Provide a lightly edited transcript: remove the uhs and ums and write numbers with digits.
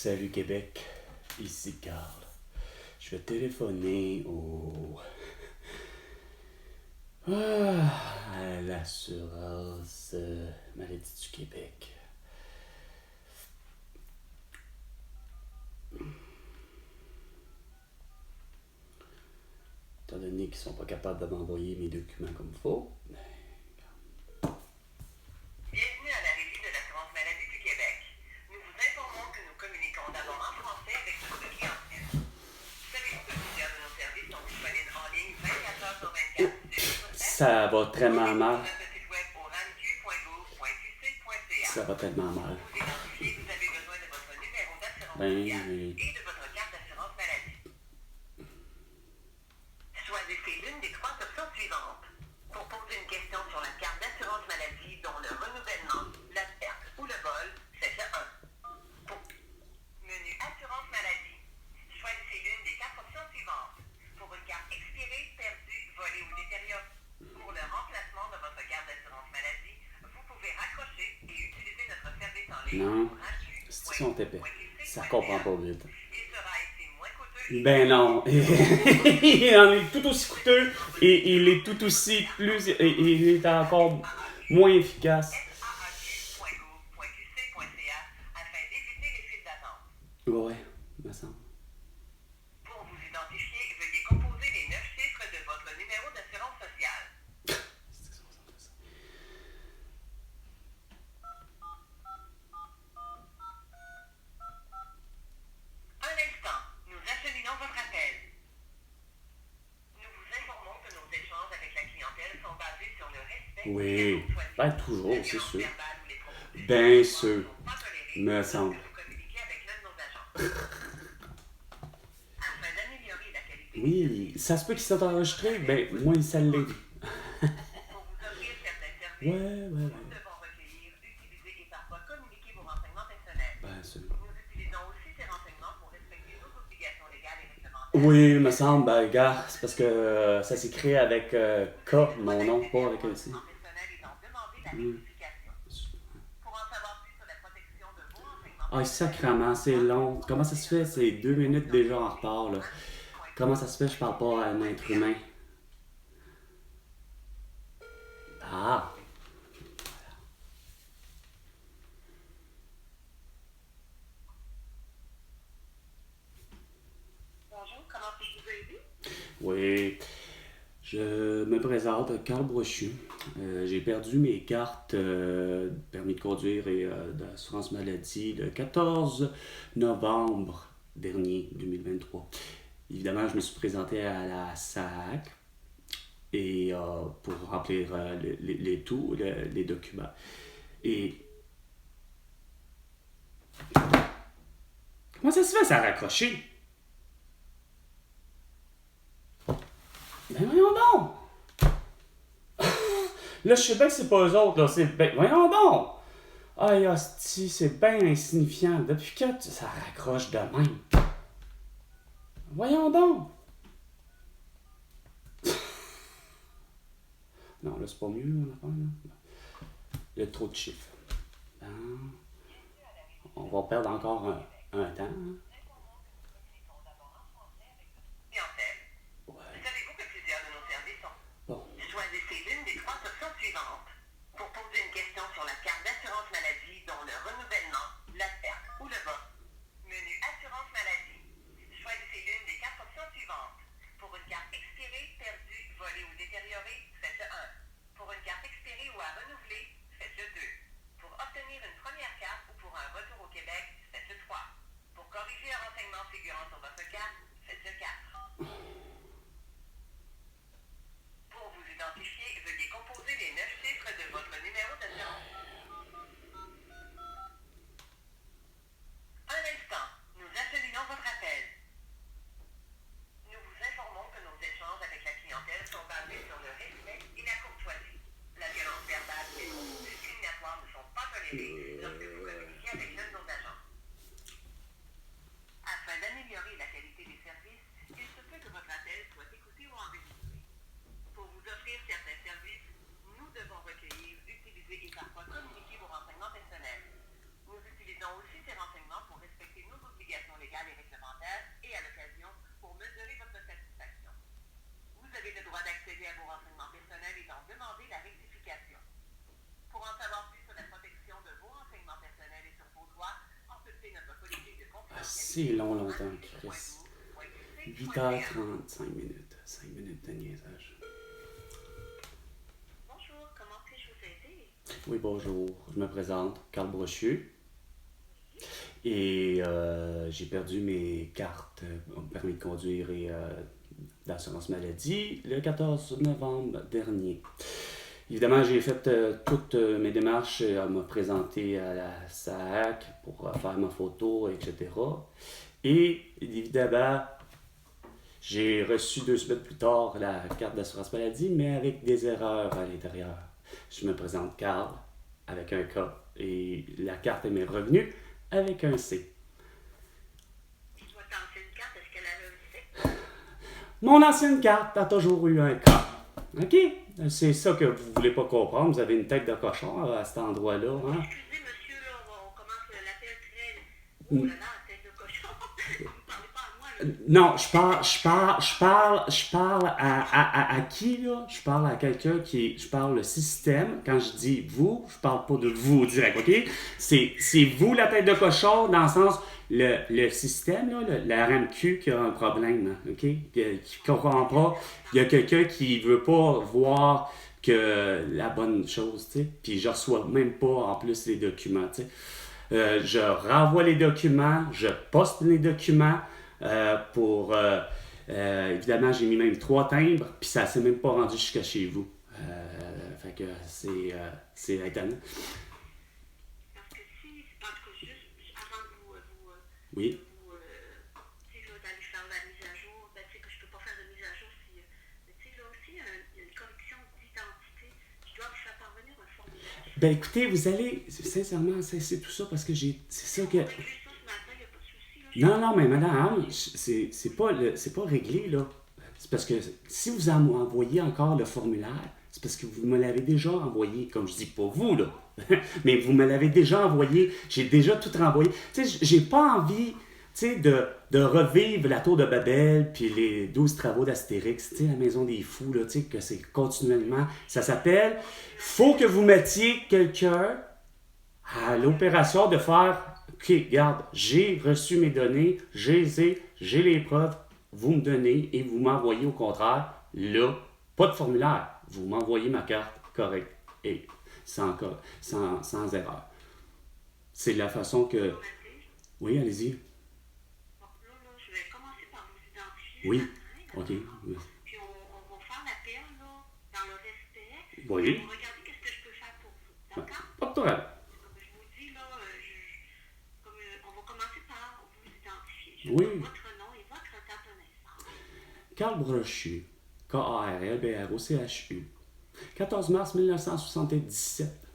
Salut Québec, ici Carl. Je vais téléphoner à l'assurance maladie du Québec. Étant donné qu'ils sont pas capables de m'envoyer mes documents comme il faut. Bienvenue à la régie de l'assurance maladie du Québec. Nous vous informons que nous communiquons d'abord en français avec notre clientèle. Savez-vous que plusieurs de nos services sont disponibles en ligne 24 heures sur 24 sur notre site? Ça va tellement mal. Sur notre site web au ramq.gouv.qc.ca. Ça va tellement mal. Pour vous identifier, vous avez besoin de votre numéro d'assurance Ben, sociale oui. et de votre carte d'assurance maladie. Choisissez l'une des trois options suivantes. Pour poser une question sur la carte d'assurance maladie, dont le renouvellement, la perte ou le vol, faites le 1. Pour menu assurance maladie, choisissez l'une des quatre options suivantes. Pour une carte expirée, perdue, volée ou détériorée. Pour le remplacement de votre carte d'assurance maladie, vous pouvez raccrocher et utiliser notre service en ligne. Non, c'est son épais. Ça comprend pas vite. Il sera ainsi moins coûteux. Ben non, il en est tout aussi coûteux et il est tout aussi plus, et il est encore moins efficace. SAAQ.gouv.qc.ca afin d'éviter les files d'attente. Ouais, me semble. Pour vous identifier, veuillez composer les 9 chiffres de votre numéro d'assurance sociale. Un instant, nous acheminons votre appel. Nous vous informons que nos échanges avec la clientèle sont basés sur le respect Oui, ben toujours, La c'est violence sûr. verbale ou les propos Ben discriminatoires sûr, sont pas tolérés me lorsque semble. vous communiquez avec l'un de nos agents. Afin d'améliorer la qualité Oui, ça se peut qu'il soit enregistré, ben moi, ça l'est. pour vous offrir certains services, Ouais. nous devons recueillir, utiliser et parfois communiquer vos renseignements personnels. Ben sûr. Nous utilisons aussi ces renseignements pour respecter nos obligations légales et réglementaires. Oui, me semble, ben gars, c'est parce que ça s'écrit avec K, mon nom, pas avec un C. Personnel étant demandé la rectification. Pour en savoir plus sur la protection de vos renseignements Ah, sacrément, c'est long. Comment ça se fait? C'est 2 minutes déjà en retard, là. Comment ça se fait que je parle pas à un être humain? Ah! Bonjour, comment puis-je vous aider? Oui, je me présente, Carl Brochu. J'ai perdu mes cartes de permis de conduire et d'assurance maladie le 14 novembre dernier, 2023. Évidemment, je me suis présenté à la SAAQ et pour remplir les documents. Et comment ça se fait, ça a raccroché? Ben voyons donc! Là, je sais bien que c'est pas eux autres, là. Ben, voyons donc! Aïe, hostie, c'est bien insignifiant. Depuis quand ça raccroche de même? Voyons donc! Non, là, c'est pas mieux, mon affaire, là. Il y a trop de chiffres. Bon. On va perdre encore un temps. Hein? Clientèle. Ouais. Savez-vous que plusieurs de nos services sont... Bon. Choisissez l'une des trois options suivantes. Pour poser une question sur la carte d'assurance maladie, dont le renouvellement, la perte ou le vol. Menu assurance maladie. Choisissez l'une des quatre options suivantes. Pour une carte expirée, perdue, volée ou détériorée, faites le 1. Pour une carte expirée ou à renouveler, faites le 2. Pour obtenir une première carte ou pour un retour au Québec, faites le 3. Pour corriger vos renseignements personnels et d'en demander la rectification. Pour en savoir plus sur la protection de vos renseignements personnels et sur vos droits, consultez notre politique de C'est confidentialité. longtemps, Chris. 8h35 minutes. 5 minutes de niaisage. Bonjour, comment puis-je vous aider? Oui, bonjour. Je me présente, Carl Brochu. Et j'ai perdu mes cartes permis de conduire et d'assurance maladie le 14 novembre dernier. Évidemment, j'ai fait toutes mes démarches à me présenter à la SAC pour faire ma photo, etc. Et évidemment, j'ai reçu 2 semaines plus tard la carte d'assurance maladie, mais avec des erreurs à l'intérieur. Je me présente Carl avec un K et la carte m'est revenue avec un C. Votre ancienne carte, est-ce qu'elle avait un C? Mon ancienne carte a toujours eu un K. OK? C'est ça que vous voulez pas comprendre. Vous avez une tête de cochon à cet endroit-là. Hein? Excusez, monsieur, là, on commence l'appel très... Oh là là, tête de cochon. Vous ne parlez pas à moi, là. Non, je parle à qui, là? Je parle à quelqu'un qui... Je parle le système. Quand je dis vous, je parle pas de vous direct, OK? C'est vous la tête de cochon dans le sens... Le système, là, la RMQ qui a un problème, OK? Qui comprend pas. Il y a quelqu'un qui veut pas voir que la bonne chose, tu sais. Puis je reçois même pas en plus les documents, tu sais. Je renvoie les documents, je poste les documents évidemment, j'ai mis même 3 timbres, puis ça s'est même pas rendu jusqu'à chez vous. Fait que c'est étonnant. Parce que si, en tout cas, juste avant de vous Oui. si je veux aller faire la mise à jour, ben, tu sais que je peux pas faire de mise à jour si, mais tu sais, là aussi, il y a une correction d'identité. Je dois vous faire parvenir un formulaire. Ben écoutez, vous allez, sincèrement, c'est tout ça parce que c'est ça que... On règle ça ce matin, il n'y a pas de souci, là. Non, mais madame, c'est pas réglé, là. C'est parce que si vous envoyez encore le formulaire, c'est parce que vous me l'avez déjà envoyé, comme je dis pas vous, là. Mais vous me l'avez déjà envoyé, j'ai déjà tout renvoyé. Tu sais, j'ai pas envie, tu sais, de revivre la tour de Babel, puis les 12 travaux d'Astérix, tu sais, la maison des fous, là, tu sais, que c'est continuellement. Ça s'appelle, faut que vous mettiez quelqu'un à l'opération de faire, OK, regarde, j'ai reçu mes données, j'ai les preuves, vous me donnez et vous m'envoyez au contraire, là, pas de formulaire, vous m'envoyez ma carte correcte et sans erreur. C'est la façon que... Oui, allez-y. Bon, là, je vais commencer par vous identifier. Oui, ce matin, OK. Oui. puis on va faire l'appel, là, dans le respect. Oui. On va regarder qu'est-ce que je peux faire pour vous, d'accord? Pas de problème. Comme je vous dis, là, on va commencer par vous identifier. Je Oui. veux votre nom et votre date de naissance. Carl Brochu, Karlbrochu, 14 mars 1977.